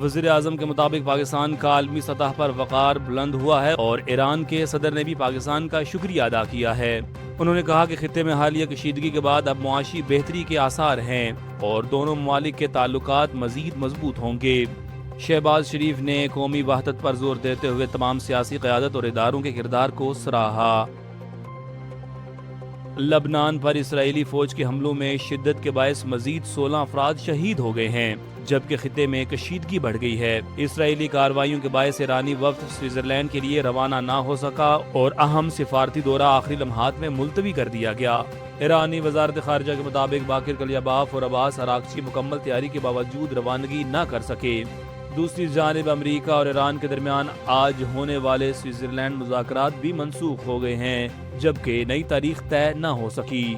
وزیر اعظم کے مطابق پاکستان کا عالمی سطح پر وقار بلند ہوا ہے اور ایران کے صدر نے بھی پاکستان کا شکریہ ادا کیا ہے۔ انہوں نے کہا کہ خطے میں حالیہ کشیدگی کے بعد اب معاشی بہتری کے آثار ہیں اور دونوں ممالک کے تعلقات مزید مضبوط ہوں گے۔ شہباز شریف نے قومی وحدت پر زور دیتے ہوئے تمام سیاسی قیادت اور اداروں کے کردار کو سراہا۔ لبنان پر اسرائیلی فوج کے حملوں میں شدت کے باعث مزید 16 افراد شہید ہو گئے ہیں، جبکہ خطے میں کشیدگی بڑھ گئی ہے۔ اسرائیلی کارروائیوں کے باعث ایرانی وفد سوئٹزرلینڈ کے لیے روانہ نہ ہو سکا اور اہم سفارتی دورہ آخری لمحات میں ملتوی کر دیا گیا۔ ایرانی وزارت خارجہ کے مطابق باقر کلیباف اور عباس اراغچی مکمل تیاری کے باوجود روانگی نہ کر سکے۔ دوسری جانب امریکہ اور ایران کے درمیان آج ہونے والے سوئٹزرلینڈ مذاکرات بھی منسوخ ہو گئے ہیں، جبکہ نئی تاریخ طے نہ ہو سکی۔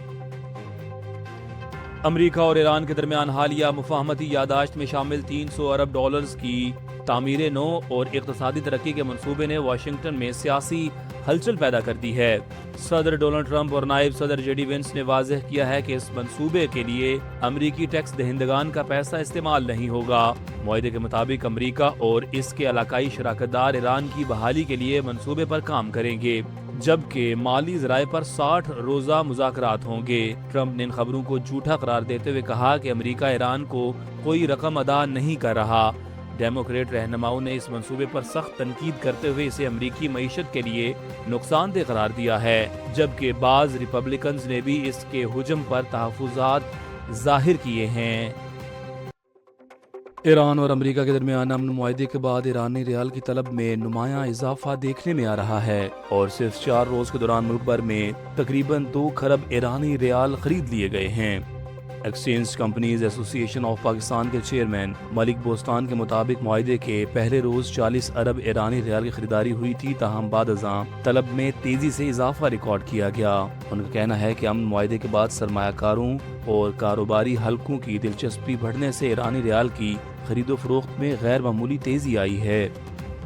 امریکہ اور ایران کے درمیان حالیہ مفاہمتی یادداشت میں شامل 300 ارب ڈالرز کی تعمیر نو اور اقتصادی ترقی کے منصوبے نے واشنگٹن میں سیاسی ہلچل پیدا کر دی ہے۔ صدر ڈونلڈ ٹرمپ اور نائب صدر جے ڈی وینس نے واضح کیا ہے کہ اس منصوبے کے لیے امریکی ٹیکس دہندگان کا پیسہ استعمال نہیں ہوگا۔ معاہدے کے مطابق امریکہ اور اس کے علاقائی شراکت دار ایران کی بحالی کے لیے منصوبے پر کام کریں گے، جبکہ مالی ذرائع پر 60 روزہ مذاکرات ہوں گے۔ ٹرمپ نے ان خبروں کو جھوٹا قرار دیتے ہوئے کہا کہ امریکہ ایران کو کوئی رقم ادا نہیں کر رہا۔ ڈیموکریٹ رہنماؤں نے اس منصوبے پر سخت تنقید کرتے ہوئے اسے امریکی معیشت کے لیے نقصان دہ قرار دیا ہے، جبکہ بعض ریپبلکنز نے بھی اس کے حجم پر تحفظات ظاہر کیے ہیں۔ ایران اور امریکہ کے درمیان امن معاہدے کے بعد ایرانی ریال کی طلب میں نمایاں اضافہ دیکھنے میں آ رہا ہے اور صرف 4 روز کے دوران ملک بھر میں تقریباً 2 کھرب ایرانی ریال خرید لیے گئے ہیں۔ ایکسچینج کمپنیز ایسوسی ایشن آف پاکستان کے چیئرمین ملک بوستان کے مطابق معاہدے کے پہلے روز 40 ارب ایرانی ریال کی خریداری ہوئی تھی، تاہم بعد ازاں طلب میں تیزی سے اضافہ ریکارڈ کیا گیا۔ ان کا کہنا ہے کہ امن معاہدے کے بعد سرمایہ کاروں اور کاروباری حلقوں کی دلچسپی بڑھنے سے ایرانی ریال کی خرید و فروخت میں غیر معمولی تیزی آئی ہے۔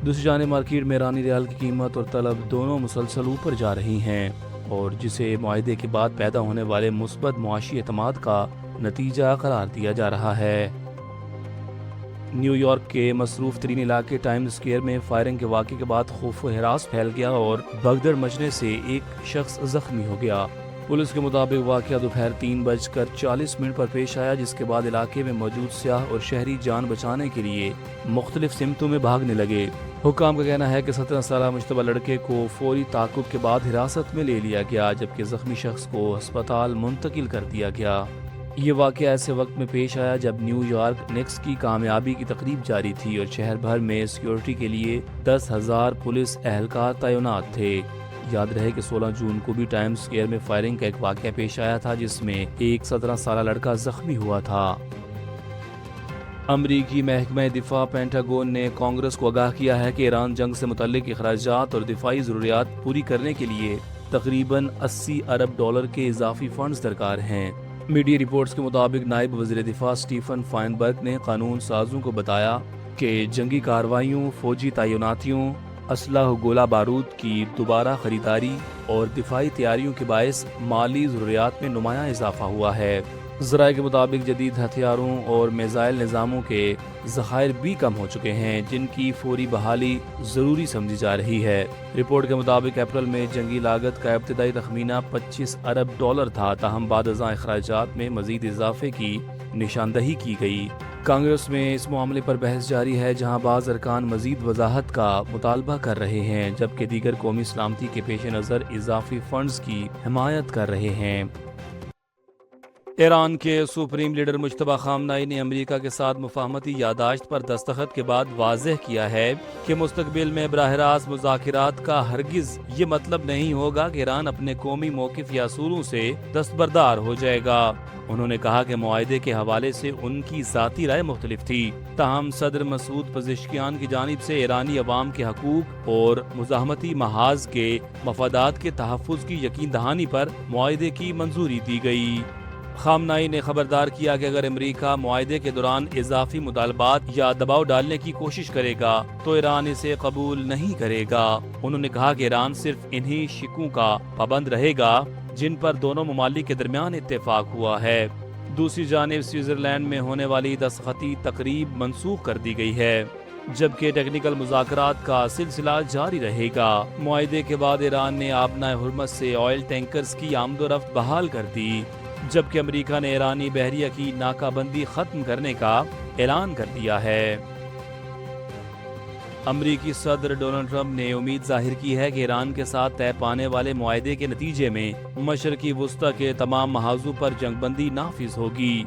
دوسری جانب مارکیٹ میں ایرانی ریال کی قیمت اور طلب دونوں مسلسل اوپر جا رہی ہیں اور جسے معاہدے کے بعد پیدا ہونے والے مثبت معاشی اعتماد کا نتیجہ قرار دیا جا رہا ہے۔ نیو یارک کے مصروف ترین علاقے ٹائمز اسکوائر میں فائرنگ کے واقعے کے بعد خوف و ہراس پھیل گیا اور بھگدڑ مچنے سے ایک شخص زخمی ہو گیا۔ پولیس کے مطابق واقعہ دوپہر 3:40 پر پیش آیا، جس کے بعد علاقے میں موجود سیاح اور شہری جان بچانے کے لیے مختلف سمتوں میں بھاگنے لگے۔ حکام کا کہنا ہے کہ 17 سالہ مشتبہ لڑکے کو فوری تعاقب کے بعد حراست میں لے لیا گیا، جبکہ زخمی شخص کو ہسپتال منتقل کر دیا گیا۔ یہ واقعہ ایسے وقت میں پیش آیا جب نیو یارک نیکس کی کامیابی کی تقریب جاری تھی اور شہر بھر میں سیکیورٹی کے لیے 10,000 پولیس اہلکار تعینات تھے۔ یاد رہے کہ 16 جون کو بھی ٹائمز اسکوائر میں فائرنگ کا ایک واقعہ پیش آیا تھا، جس میں ایک 17 سالہ لڑکا زخمی ہوا تھا۔ امریکی محکمہ دفاع پینٹاگون نے کانگریس کو آگاہ کیا ہے کہ ایران جنگ سے متعلق اخراجات اور دفاعی ضروریات پوری کرنے کے لیے تقریباً 80 ارب ڈالر کے اضافی فنڈز درکار ہیں۔ میڈیا رپورٹس کے مطابق نائب وزیر دفاع سٹیفن فائنبرگ نے قانون سازوں کو بتایا کہ جنگی کارروائیوں، فوجی تعیناتیوں، اسلحہ و گولہ بارود کی دوبارہ خریداری اور دفاعی تیاریوں کے باعث مالی ضروریات میں نمایاں اضافہ ہوا ہے۔ ذرائع کے مطابق جدید ہتھیاروں اور میزائل نظاموں کے ذخائر بھی کم ہو چکے ہیں، جن کی فوری بحالی ضروری سمجھی جا رہی ہے۔ رپورٹ کے مطابق اپریل میں جنگی لاگت کا ابتدائی تخمینہ 25 ارب ڈالر تھا، تاہم بعد ازاں اخراجات میں مزید اضافے کی نشاندہی کی گئی۔ کانگریس میں اس معاملے پر بحث جاری ہے، جہاں بعض ارکان مزید وضاحت کا مطالبہ کر رہے ہیں، جبکہ دیگر قومی سلامتی کے پیش نظر اضافی فنڈز کی حمایت کر رہے ہیں۔ ایران کے سپریم لیڈر مجتبیٰ خامنہئی نے امریکہ کے ساتھ مفاہمتی یادداشت پر دستخط کے بعد واضح کیا ہے کہ مستقبل میں براہ راست مذاکرات کا ہرگز یہ مطلب نہیں ہوگا کہ ایران اپنے قومی موقف یا اصولوں سے دستبردار ہو جائے گا۔ انہوں نے کہا کہ معاہدے کے حوالے سے ان کی ذاتی رائے مختلف تھی، تاہم صدر مسعود پزشکیان کی جانب سے ایرانی عوام کے حقوق اور مزاحمتی محاذ کے مفادات کے تحفظ کی یقین دہانی پر معاہدے کی منظوری دی گئی۔ خامنہئی نے خبردار کیا کہ اگر امریکہ معاہدے کے دوران اضافی مطالبات یا دباؤ ڈالنے کی کوشش کرے گا تو ایران اسے قبول نہیں کرے گا۔ انہوں نے کہا کہ ایران صرف انہی شقوں کا پابند رہے گا جن پر دونوں ممالک کے درمیان اتفاق ہوا ہے۔ دوسری جانب سوئٹزرلینڈ میں ہونے والی دستخطی تقریب منسوخ کر دی گئی ہے، جبکہ ٹیکنیکل مذاکرات کا سلسلہ جاری رہے گا۔ معاہدے کے بعد ایران نے آبنائے ہرمز سے آئل ٹینکرز کی آمد و رفت بحال کر دی، جبکہ امریکہ نے ایرانی بحریہ کی ناکہ بندی ختم کرنے کا اعلان کر دیا ہے۔ امریکی صدر ڈونلڈ ٹرمپ نے امید ظاہر کی ہے کہ ایران کے ساتھ طے پانے والے معاہدے کے نتیجے میں مشرقی وسطی کے تمام محاذوں پر جنگ بندی نافذ ہوگی،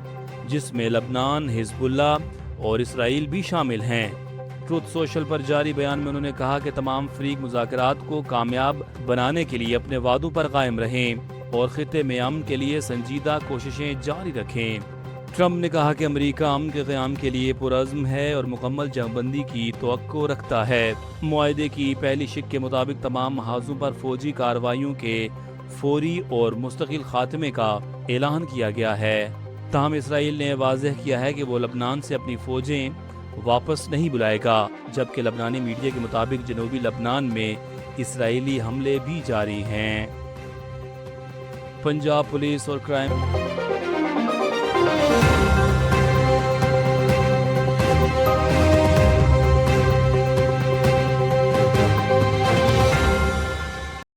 جس میں لبنان، حزب اللہ اور اسرائیل بھی شامل ہیں۔ ٹروتھ سوشل پر جاری بیان میں انہوں نے کہا کہ تمام فریق مذاکرات کو کامیاب بنانے کے لیے اپنے وعدوں پر قائم رہیں اور خطے میں امن کے لیے سنجیدہ کوششیں جاری رکھیں۔ ٹرمپ نے کہا کہ امریکہ امن کے قیام کے لیے پرعزم ہے اور مکمل جنگ بندی کی توقع رکھتا ہے۔ معاہدے کی پہلی شق کے مطابق تمام محاذوں پر فوجی کارروائیوں کے فوری اور مستقل خاتمے کا اعلان کیا گیا ہے، تاہم اسرائیل نے واضح کیا ہے کہ وہ لبنان سے اپنی فوجیں واپس نہیں بلائے گا، جبکہ لبنانی میڈیا کے مطابق جنوبی لبنان میں اسرائیلی حملے بھی جاری ہیں۔ پنجاب پولیس اور کرائم